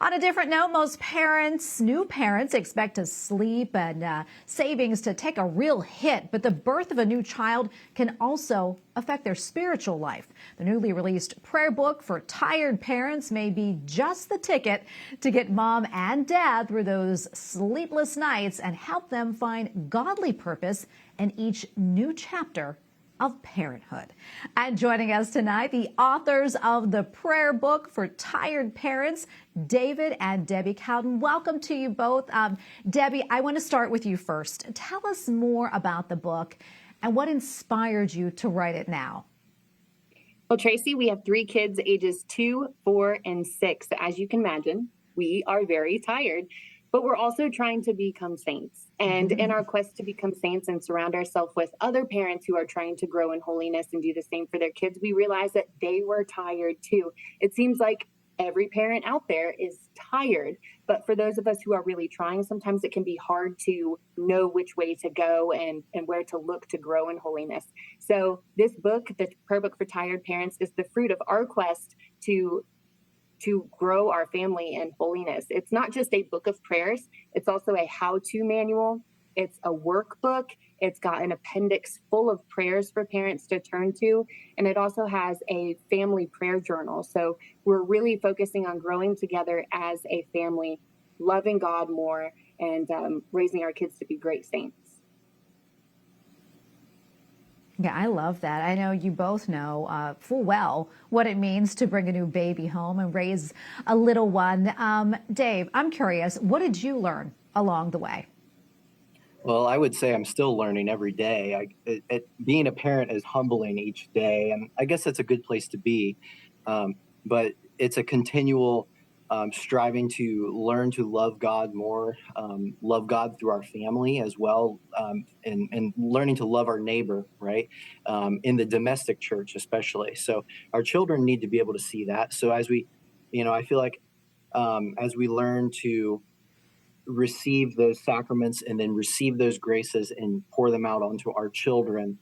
On a different note, most new parents expect to sleep and savings to take a real hit, but the birth of a new child can also affect their spiritual life. The newly released prayer book for tired parents may be just the ticket to get mom and dad through those sleepless nights and help them find godly purpose in each new chapter of parenthood. And joining us tonight, the authors of the prayer book for tired parents, David and Debbie Cowden. Welcome to you both. Debbie, I want to start with you first. Tell us more about the book and what inspired you to write it now. Well, Tracy, we have 3 kids, ages 2, 4, and 6. As you can imagine, we are very tired, but we're also trying to become saints. And in our quest to become saints and surround ourselves with other parents who are trying to grow in holiness and do the same for their kids, we realized that they were tired too. It seems like every parent out there is tired, but for those of us who are really trying, sometimes it can be hard to know which way to go and where to look to grow in holiness. So this book, the prayer book for tired parents, is the fruit of our quest to grow our family in holiness. It's not just a book of prayers. It's also a how-to manual. It's a workbook. It's got an appendix full of prayers for parents to turn to. And it also has a family prayer journal. So we're really focusing on growing together as a family, loving God more, and raising our kids to be great saints. Yeah, I love that. I know you both know full well what it means to bring a new baby home and raise a little one. Dave, I'm curious, what did you learn along the way? Well, I would say I'm still learning every day. Being a parent is humbling each day, and I guess that's a good place to be. But it's a continual striving to learn to love God more, love God through our family as well, and learning to love our neighbor, right? In the domestic church, especially. So our children need to be able to see that. So as we, I feel like as we learn to receive those sacraments and then receive those graces and pour them out onto our children,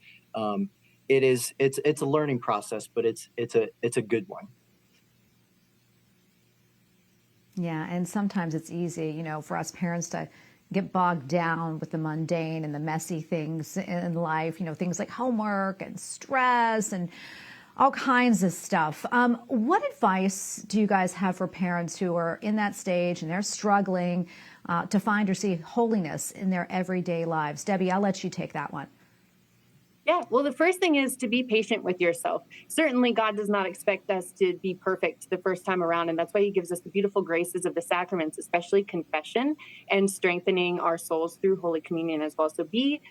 it's a learning process, but it's a good one. Yeah, and sometimes it's easy, for us parents to get bogged down with the mundane and the messy things in life, things like homework and stress and all kinds of stuff. What advice do you guys have for parents who are in that stage and they're struggling to find or see holiness in their everyday lives? Debbie, I'll let you take that one. Yeah, well, the first thing is to be patient with yourself. Certainly, God does not expect us to be perfect the first time around, and that's why he gives us the beautiful graces of the sacraments, especially confession and strengthening our souls through Holy Communion as well. So be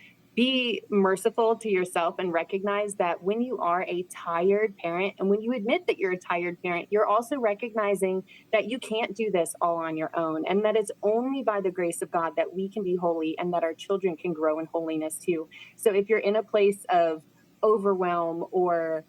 merciful to yourself and recognize that when you are a tired parent and when you admit that you're a tired parent, you're also recognizing that you can't do this all on your own and that it's only by the grace of God that we can be holy and that our children can grow in holiness too. So if you're in a place of overwhelm or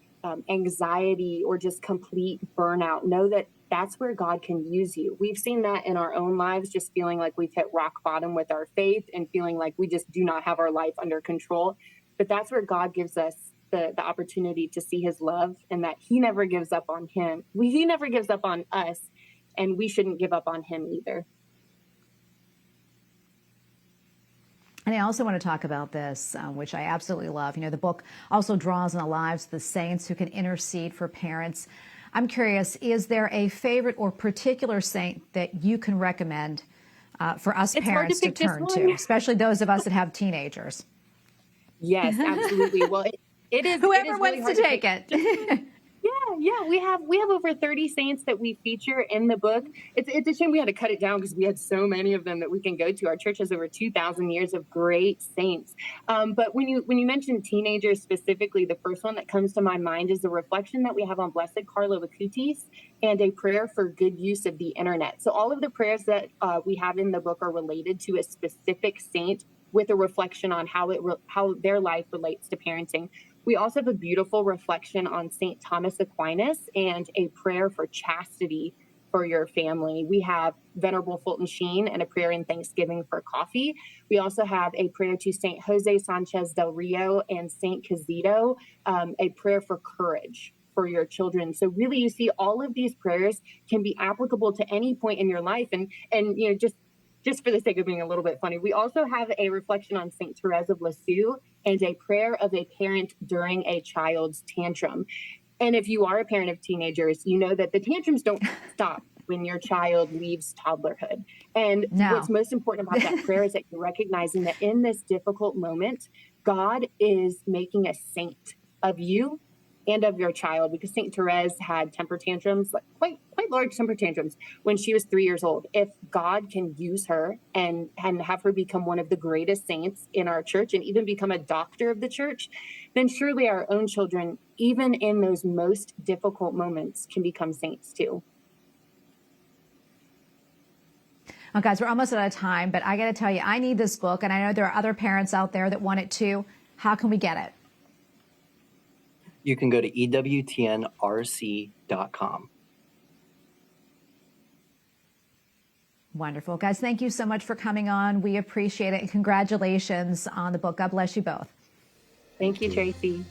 anxiety or just complete burnout, know that that's where God can use you. We've seen that in our own lives, just feeling like we've hit rock bottom with our faith and feeling like we just do not have our life under control. But that's where God gives us the opportunity to see his love and that he never gives up on him. He never gives up on us, and we shouldn't give up on him either. And I also want to talk about this, which I absolutely love. The book also draws on the lives of the saints who can intercede for parents. I'm curious, is there a favorite or particular saint that you can recommend for us parents to turn to, especially those of us that have teenagers? Yes, absolutely. Well, it is whoever really wants to take it. Yeah, we have over 30 saints that we feature in the book. It's a shame we had to cut it down because we had so many of them that we can go to. Our church has over 2,000 years of great saints. But when you mention teenagers specifically, the first one that comes to my mind is the reflection that we have on Blessed Carlo Acutis and a prayer for good use of the internet. So all of the prayers that we have in the book are related to a specific saint with a reflection on how their life relates to parenting. We also have a beautiful reflection on St. Thomas Aquinas and a prayer for chastity for your family. We have Venerable Fulton Sheen and a prayer in thanksgiving for coffee. We also have a prayer to St. Jose Sanchez del Rio and St. Casito, a prayer for courage for your children. So really, you see, all of these prayers can be applicable to any point in your life. And you know, just for the sake of being a little bit funny, we also have a reflection on Saint Therese of Lisieux and a prayer of a parent during a child's tantrum. And if you are a parent of teenagers, you know that the tantrums don't stop when your child leaves toddlerhood. And what's most important about that prayer is that you're recognizing that in this difficult moment, God is making a saint of you and of your child, because Saint Therese had temper tantrums, like quite large temper tantrums, when she was 3 years old. If God can use her and have her become one of the greatest saints in our church and even become a doctor of the church, then surely our own children, even in those most difficult moments, can become saints too. Oh, guys, we're almost out of time, but I got to tell you, I need this book, and I know there are other parents out there that want it too. How can we get it? You can go to EWTNRC.com. Wonderful. Guys, thank you so much for coming on. We appreciate it. And congratulations on the book. God bless you both. Thank you, Tracy.